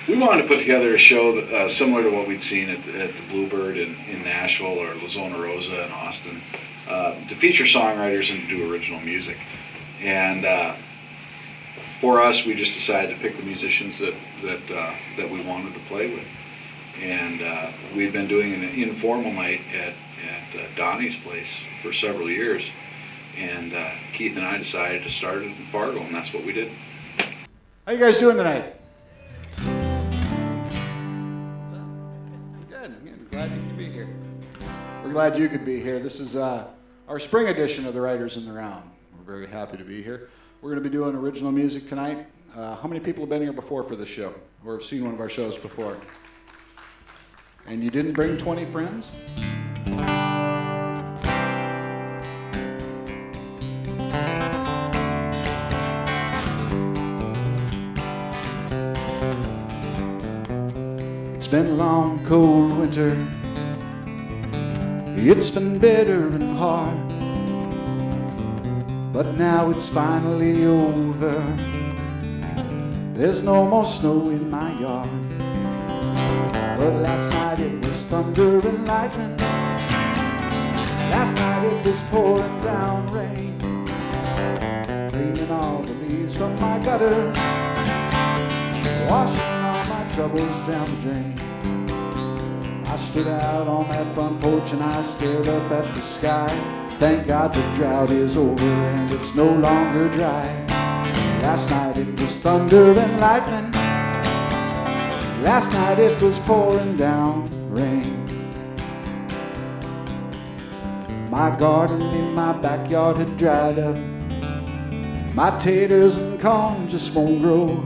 We wanted to put together a show that, similar to what we'd seen at the Bluebird in Nashville or La Zona Rosa in Austin, to feature songwriters and to do original music. And for us, we just decided to pick the musicians that we wanted to play with. And we've been doing an informal night at Donnie's place for several years. And Keith and I decided to start it in Fargo, and that's what we did. How you guys doing tonight? Good. Glad you could be here. We're glad you could be here. This is our spring edition of the Writers in the Round. We're very happy to be here. We're going to be doing original music tonight. How many people have been here before for this show, or have seen one of our shows before? And you didn't bring 20 friends? It's been a long, cold winter. It's been bitter and hard. But now it's finally over. There's no more snow in my yard. But last night it was thunder and lightning. Last night it was pouring down rain, cleaning all the leaves from my gutters, washing all my troubles down the drain. I stood out on that front porch and I stared up at the sky. Thank God the drought is over and it's no longer dry. Last night it was thunder and lightning. Last night it was pouring down rain. My garden in my backyard had dried up. My taters and corn just won't grow.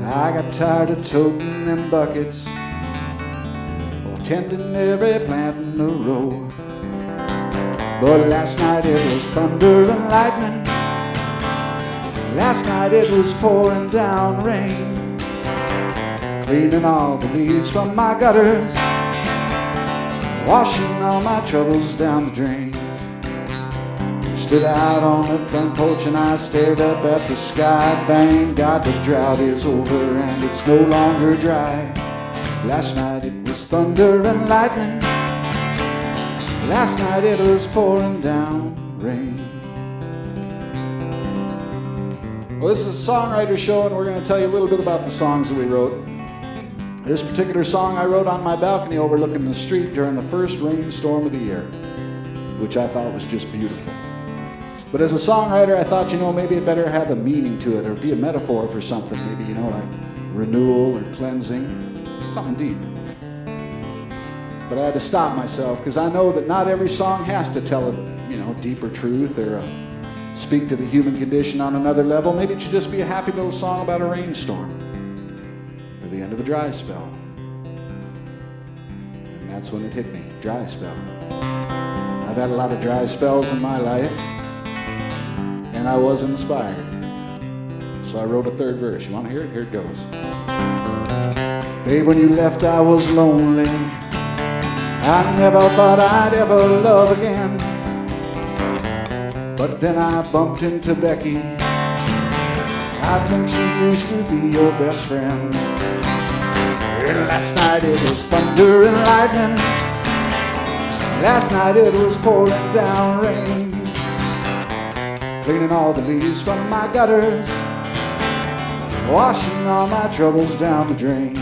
I got tired of toting them buckets or tending every plant in a row. But last night it was thunder and lightning. Last night it was pouring down rain, cleaning all the leaves from my gutters, washing all my troubles down the drain. Stood out on the front porch and I stared up at the sky. Thank God the drought is over and it's no longer dry. Last night it was thunder and lightning. Last night it was pouring down rain. Well, this is a songwriter show and we're going to tell you a little bit about the songs that we wrote. This particular song I wrote on my balcony overlooking the street during the first rainstorm of the year, which I thought was just beautiful. But as a songwriter, I thought, maybe it better have a meaning to it or be a metaphor for something, maybe, like renewal or cleansing, something deep. But I had to stop myself because I know that not every song has to tell a, deeper truth or speak to the human condition on another level. Maybe it should just be a happy little song about a rainstorm or the end of a dry spell. And that's when it hit me, dry spell. I've had a lot of dry spells in my life, and I was inspired. So I wrote a third verse. You want to hear it? Here it goes. Babe, when you left I was lonely. I never thought I'd ever love again. But then I bumped into Becky. I think she used to be your best friend. And last night it was thunder and lightning. Last night it was pouring down rain, cleaning all the leaves from my gutters, washing all my troubles down the drain.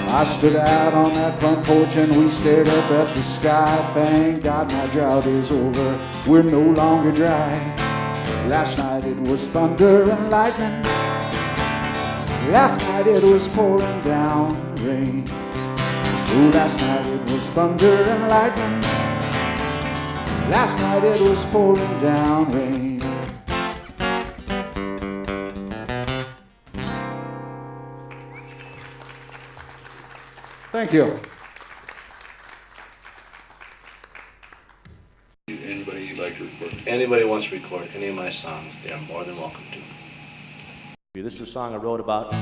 I stood out on that front porch and we stared up at the sky. Thank God my drought is over, we're no longer dry. Last night it was thunder and lightning. Last night it was pouring down rain. Ooh, last night it was thunder and lightning. Last night it was pouring down rain. Thank you. Anybody you'd like to record? Anybody wants to record any of my songs, they're more than welcome to. This is a song I wrote about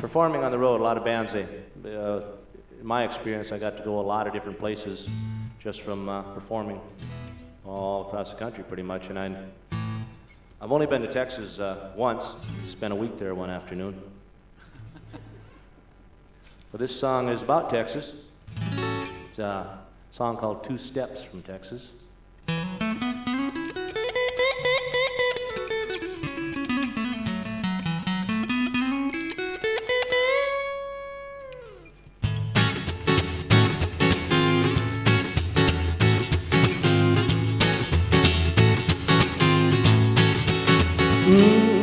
performing on the road. A lot of bands, in my experience, I got to go a lot of different places just from performing all across the country pretty much. And I've only been to Texas once, spent a week there one afternoon. But this song is about Texas. It's a song called Two Steps from Texas.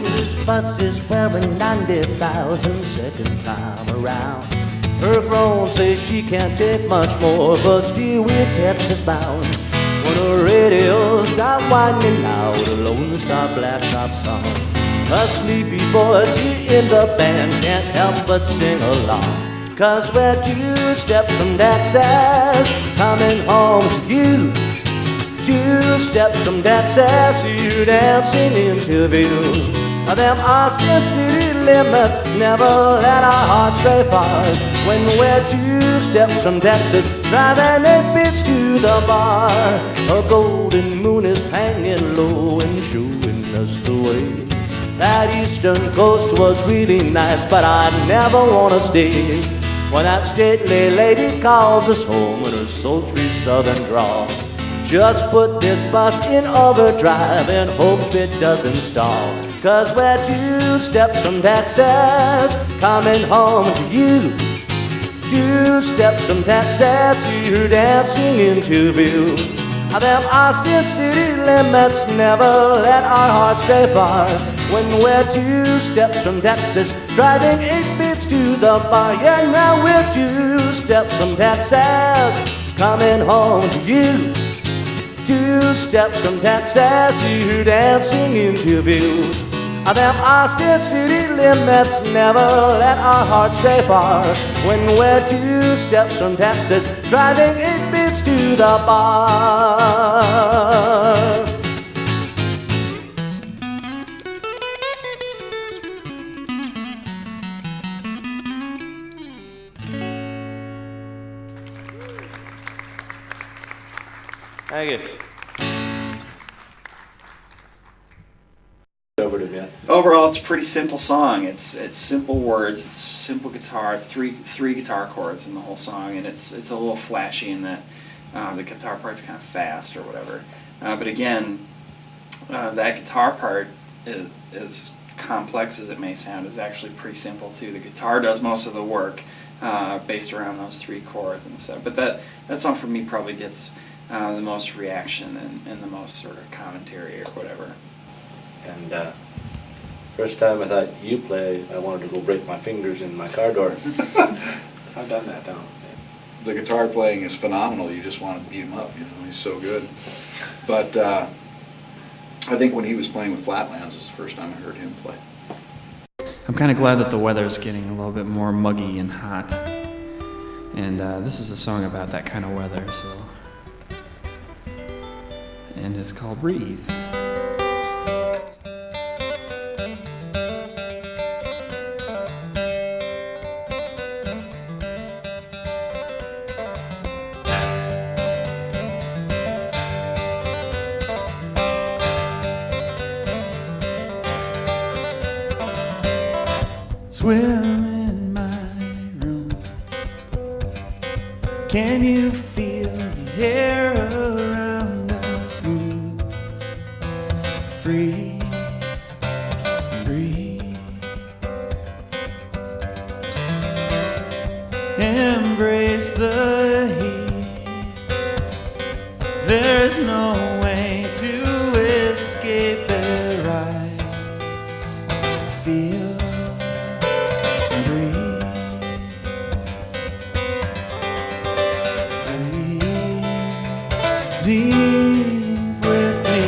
This bus is wearing 90,000 second time around. Her grown says she can't take much more, but still we're Texas bound. When the radio start winding loud, a Lone Star Blacktop song. A sleepy voice here in the band can't help but sing along. 'Cause we're 2 steps from Texas, coming home to you. 2 steps from Texas, you dancing into view. Them Austin city limits never let our hearts stray far. When we're 2 steps from Texas, driving 8 beats to the bar. A golden moon is hanging low and showing us the way. That eastern coast was really nice, but I never wanna stay. When that stately lady calls us home in her sultry southern drawl. Just put this bus in overdrive and hope it doesn't stall. 'Cause we're 2 steps from Texas, coming home to you. 2 steps from Texas, you're dancing into view. Them Austin city limits never let our hearts stray far. When we're 2 steps from Texas, driving 8 beats to the bar. Yeah, now we're 2 steps from Texas, coming home to you. 2 steps from Texas, you're dancing into view. Them Austin city limits never let our hearts stray far. When we're 2 steps from Texas, driving 8 beats to the bar. Thank you. Over to Ben. Overall, it's a pretty simple song. It's simple words, it's simple guitar. It's three guitar chords in the whole song, and it's a little flashy in that the guitar part's kind of fast or whatever. But again, that guitar part is as complex as it may sound, is actually pretty simple too. The guitar does most of the work based around those 3 chords and stuff. But that song for me probably gets the most reaction and the most sort of commentary or whatever. And first time I thought you play, I wanted to go break my fingers in my car door. I've done that now. The guitar playing is phenomenal. You just want to beat him up. You know, he's so good. But I think when he was playing with Flatlands, is the first time I heard him play. I'm kind of glad that the weather's getting a little bit more muggy and hot. And this is a song about that kind of weather, so. And it's called Breathe. Swim in my room. Can you feel the air around us move? Free, breathe. Embrace the heat. There's no way to escape it. Rise, feel. Deep with me.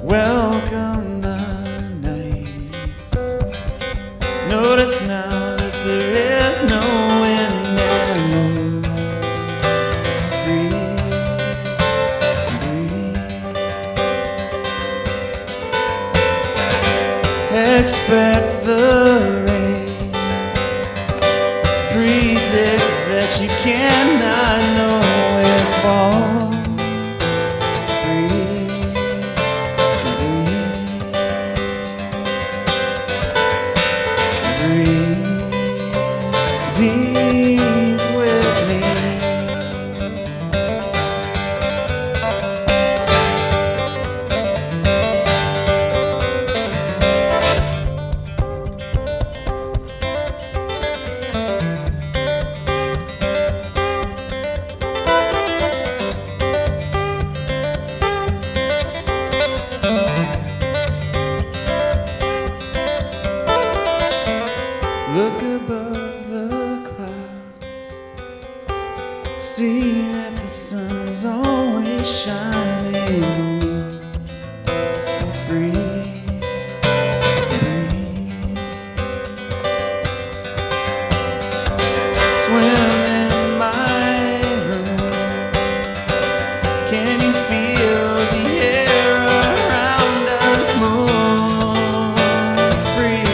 Welcome the night. Notice now that there is no and I know we'll fall free, breathe with me. Look above the clouds, see that the sun is always shining free, swim in my room. Can you feel the air around us move free?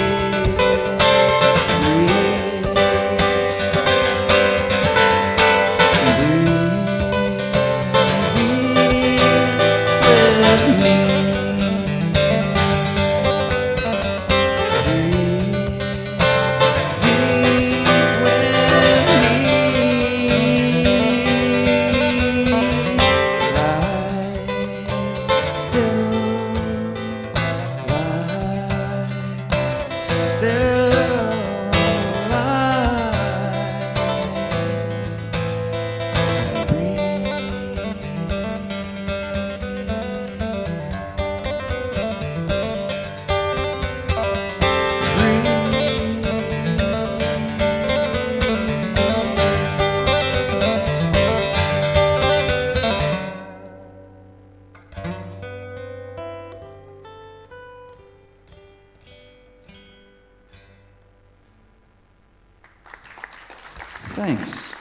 Thanks.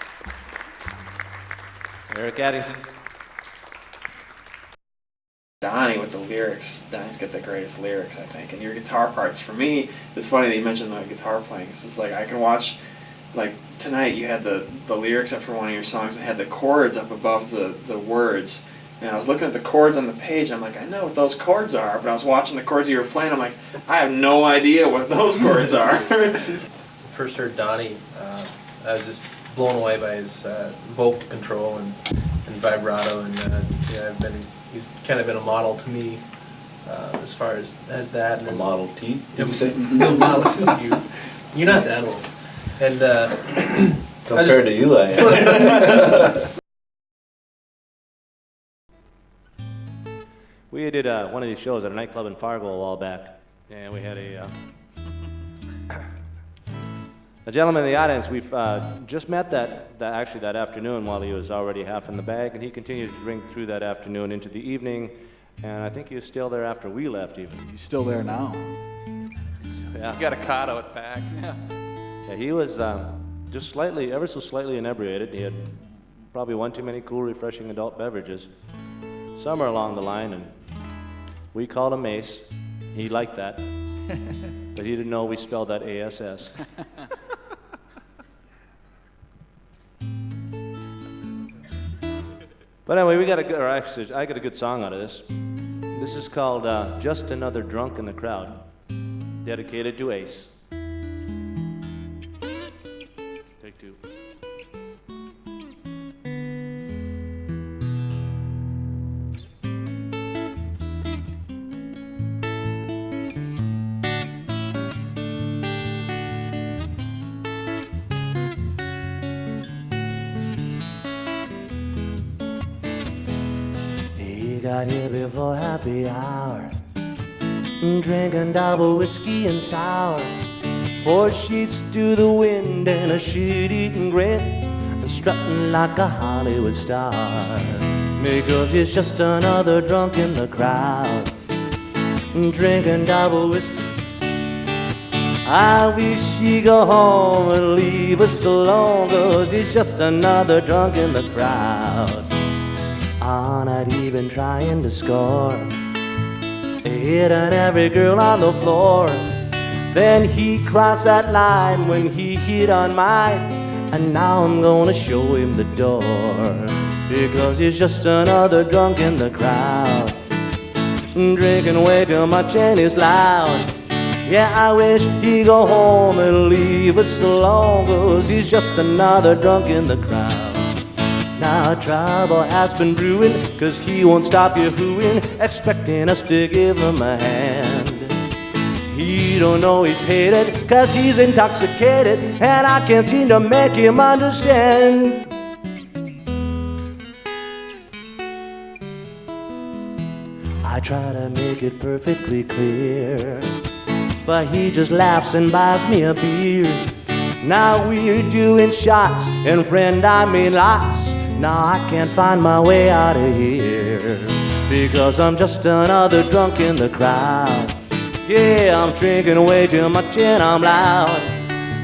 Eric Addington. Donnie with the lyrics. Donnie's got the greatest lyrics, I think. And your guitar parts, for me, it's funny that you mentioned the guitar playing. It's like I can watch, like tonight you had the lyrics up for one of your songs and had the chords up above the words. And I was looking at the chords on the page, I'm like, I know what those chords are, but I was watching the chords you were playing, I'm like, I have no idea what those chords are. First heard Donnie, I was just blown away by his vocal control and vibrato, and yeah, he's kind of been a model to me as far as that. And A Model T, did you say? A model to you. You're not that old. And compared to you, I am. We did one of these shows at a nightclub in Fargo a while back, and we had a gentleman in the audience. We've just met that afternoon while he was already half in the bag, and he continued to drink through that afternoon into the evening, and I think he was still there after we left even. He's still there now. Yeah. He's got a cot out back. Yeah. Yeah, he was just slightly, ever so slightly inebriated. He had probably one too many cool, refreshing adult beverages somewhere along the line, and we called him Ace. He liked that, but he didn't know we spelled that A-S-S. But anyway, I got a good song out of this. This is called Just Another Drunk in the Crowd, dedicated to Ace. Take two. He got here before happy hour, drinking double whiskey and sour, 4 sheets to the wind and a shit-eating grin, and strutting like a Hollywood star, because he's just another drunk in the crowd, drinking double whiskey. I wish he'd go home and leave us alone, 'cause he's just another drunk in the crowd. All night he been trying to score, hitting every girl on the floor. Then he crossed that line when he hit on mine, and now I'm gonna show him the door, because he's just another drunk in the crowd, drinking way too much and he's loud. Yeah, I wish he'd go home and leave us alone, 'cause he's just another drunk in the crowd. Now trouble has been brewing, 'cause he won't stop yoo-hooing, expecting us to give him a hand. He don't know he's hated, 'cause he's intoxicated, and I can't seem to make him understand. I try to make it perfectly clear, but he just laughs and buys me a beer. Now we're doing shots, and friend, I mean lots. Now I can't find my way out of here, because I'm just another drunk in the crowd. Yeah, I'm drinking way too much and I'm loud,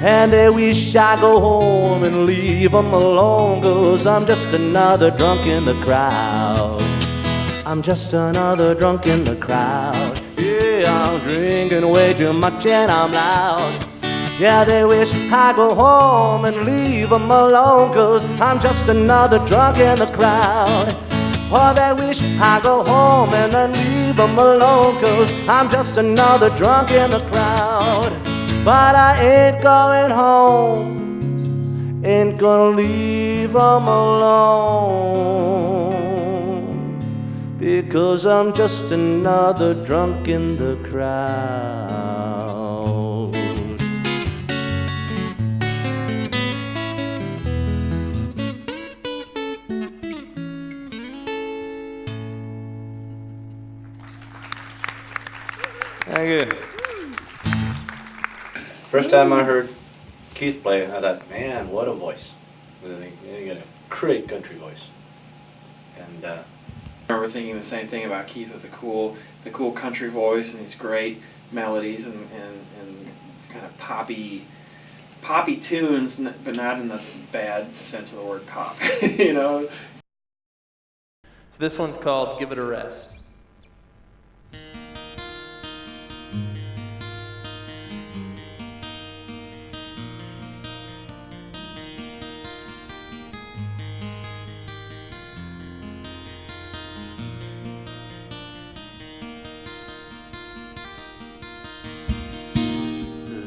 and they wish I'd go home and leave them alone, 'cause I'm just another drunk in the crowd. I'm just another drunk in the crowd. Yeah, I'm drinking way too much and I'm loud. Yeah, they wish I'd go home and leave them alone, 'cause I'm just another drunk in the crowd. Oh, they wish I'd go home and then leave them alone, 'cause I'm just another drunk in the crowd. But I ain't going home, ain't gonna leave them alone, because I'm just another drunk in the crowd. Thank you. First time I heard Keith play, I thought, man, what a voice. You got a great country voice. And I remember thinking the same thing about Keith with the cool country voice and these great melodies and kind of poppy tunes, but not in the bad sense of the word pop, you know. So this one's called Give It a Rest.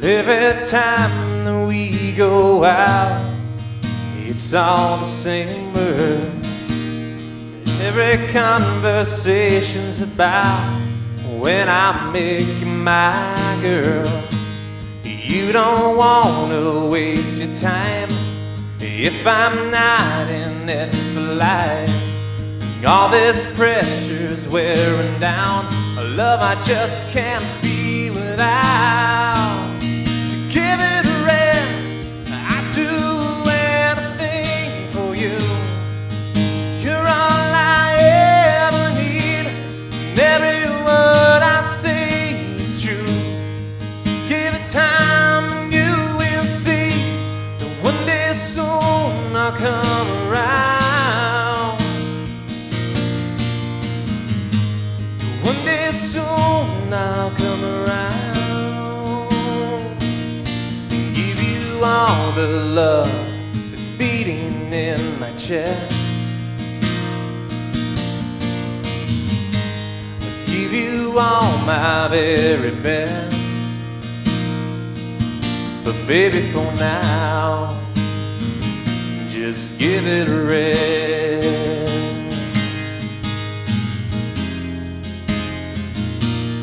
Every time that we go out, it's all the same words. Every conversation's about when I'm making my girl. You don't want to waste your time if I'm not in it for life. All this pressure's wearing down a love I just can't be without. Give it a rest, I'd do anything for you. You're all I ever need, and every word I say is true. Give it time and you will see that one day soon I'll come around. One day soon I'll come around. All the love that's beating in my chest, I'll give you all my very best. But baby, for now, just give it a rest.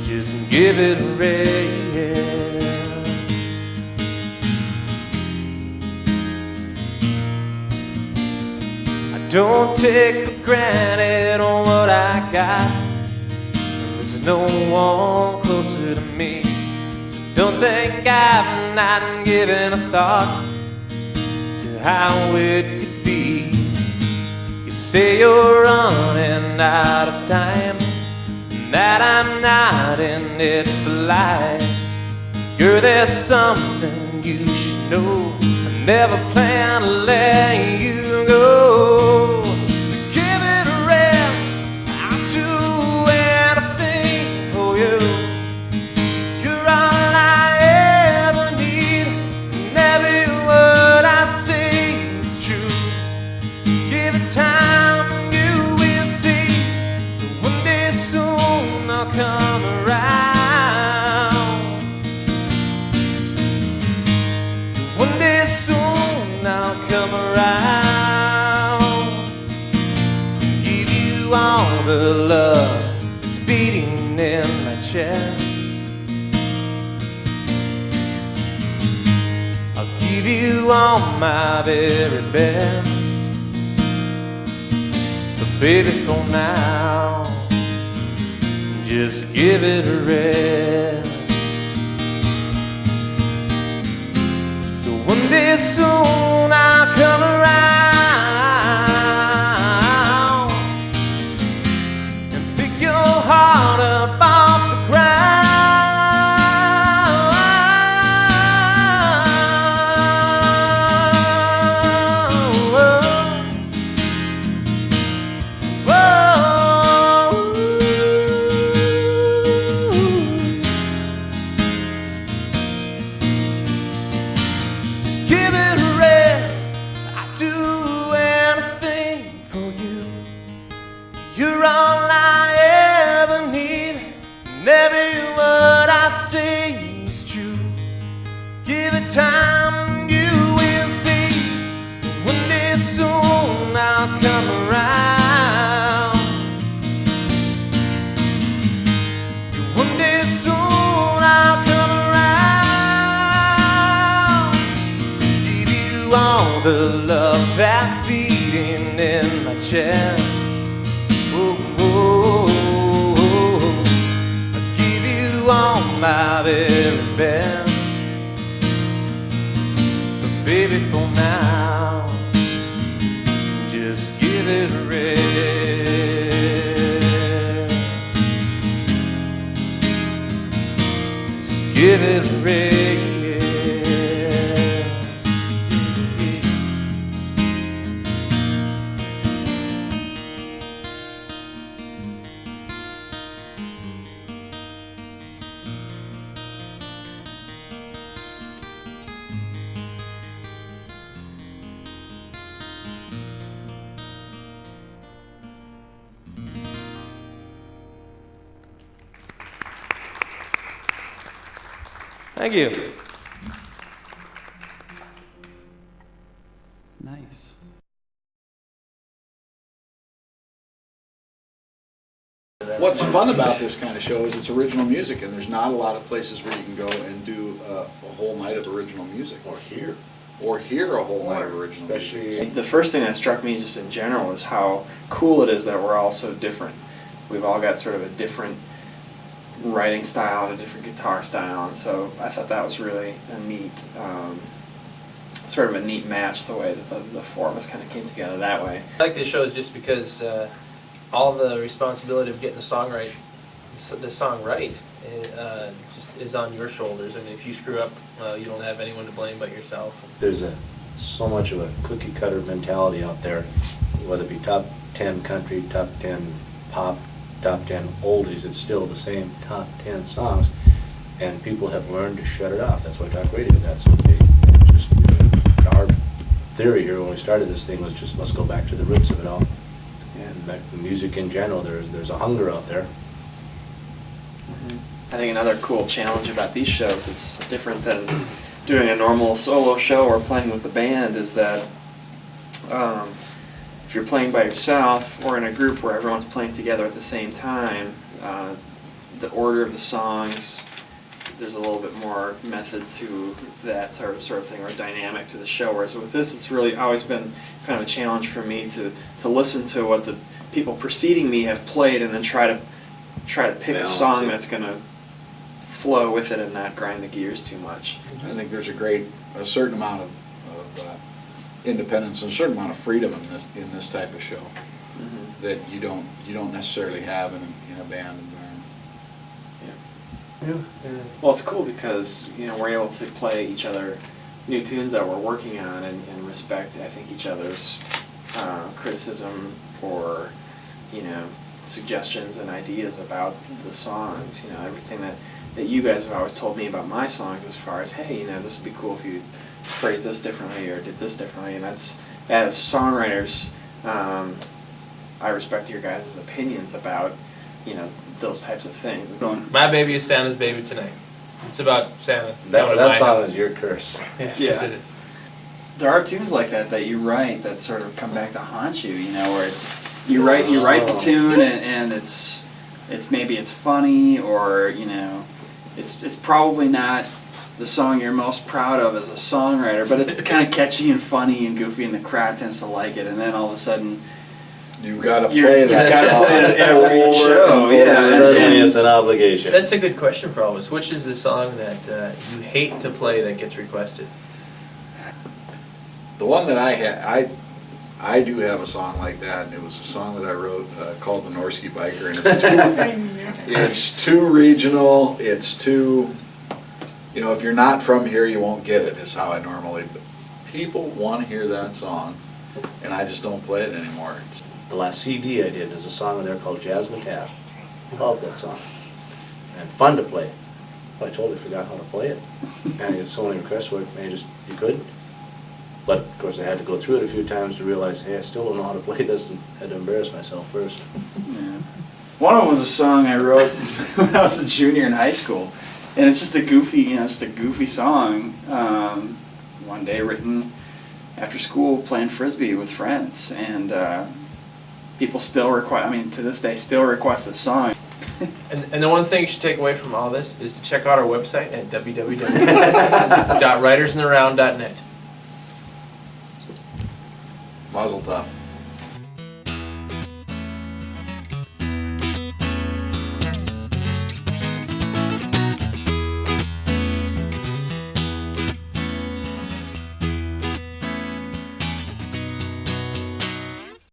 Just give it a rest. Don't take for granted on what I got. There's no one closer to me, so don't think I'm not giving a thought to how it could be. You say you're running out of time, and that I'm not in it for life. Girl, there's something you should know. I never plan to let you go. my very best. But baby, for now, just give it a rest. So one day soon I'll come around and pick your heart up off the ground. Just give it a rest. I'd do anything for you. You're all I ever need, and every word I say is true. Give it time, and you will see. One day soon I'll come around. One day soon I'll come around. Give you all the love that's beating in my chest. Oh, oh, oh, I give you all my very best. But baby, for now, just give it a rest. Just give it a rest. Thank you. Nice. What's fun about this kind of show is it's original music, and there's not a lot of places where you can go and do a whole night of original music. Or hear a whole night of original music. The first thing that struck me just in general is how cool it is that we're all so different. We've all got sort of a different writing style and a different guitar style, and so I thought that was really a neat, sort of a neat match, the way that the four of us kind of came together that way. I like this show just because all the responsibility of getting the song right just is on your shoulders, and if you screw up, you don't have anyone to blame but yourself. There's so much of a cookie cutter mentality out there, whether it be top 10 country, top 10 pop, top 10 oldies, it's still the same top 10 songs, and people have learned to shut it off. That's why talk radio got so big. Just, our theory here when we started this thing was just let's go back to the roots of it all. And back to music in general, there's a hunger out there. I think another cool challenge about these shows that's different than doing a normal solo show or playing with the band is that if you're playing by yourself or in a group where everyone's playing together at the same time, the order of the songs, there's a little bit more method to that sort of thing, or dynamic to the show. Whereas with this, it's really always been kind of a challenge for me to listen to what the people preceding me have played and then try to pick a song that's going to flow with it and not grind the gears too much. I think there's a certain amount of independence and a certain amount of freedom in this type of show that you don't necessarily have in a band environment. Yeah. Well, it's cool because we're able to play each other new tunes that we're working on and respect, I think, each other's criticism or suggestions and ideas about the songs. Everything that you guys have always told me about my songs, as far as, hey, this would be cool if you phrased this differently or did this differently, and that's, as songwriters, I respect your guys' opinions about those types of things. My Baby is Santa's Baby Tonight. It's about Santa. That song is your curse. Yes, Yeah. it is. There are tunes like that you write that sort of come back to haunt you, where it's you write the tune and it's maybe it's funny, or it's probably not the song you're most proud of as a songwriter, but it's kind of catchy and funny and goofy, and the crowd tends to like it, and then all of a sudden You've got to play that gotta song play it every over show, and yeah. over. Suddenly it's an obligation. That's a good question for all of us. Which is the song that you hate to play that gets requested? The one that I do have a song like that, and it was a song that I wrote called The Norski Biker, and it's too regional, it's too, you know, if you're not from here, you won't get it, is how I normally, but people want to hear that song, and I just don't play it anymore. The last CD I did is a song in there called Jasmine Taft. Love that song. And fun to play. But I totally forgot how to play it. And I get so many requests for it, and you couldn't. But of course I had to go through it a few times to realize, hey, I still don't know how to play this, and had to embarrass myself first. Yeah. One of them was a song I wrote when I was a junior in high school, and it's just a goofy song. One day written after school playing frisbee with friends, and people still request. I mean, to this day, still request the song. And the one thing you should take away from all this is to check out our website at www.writersintheround.net. Mazel tov.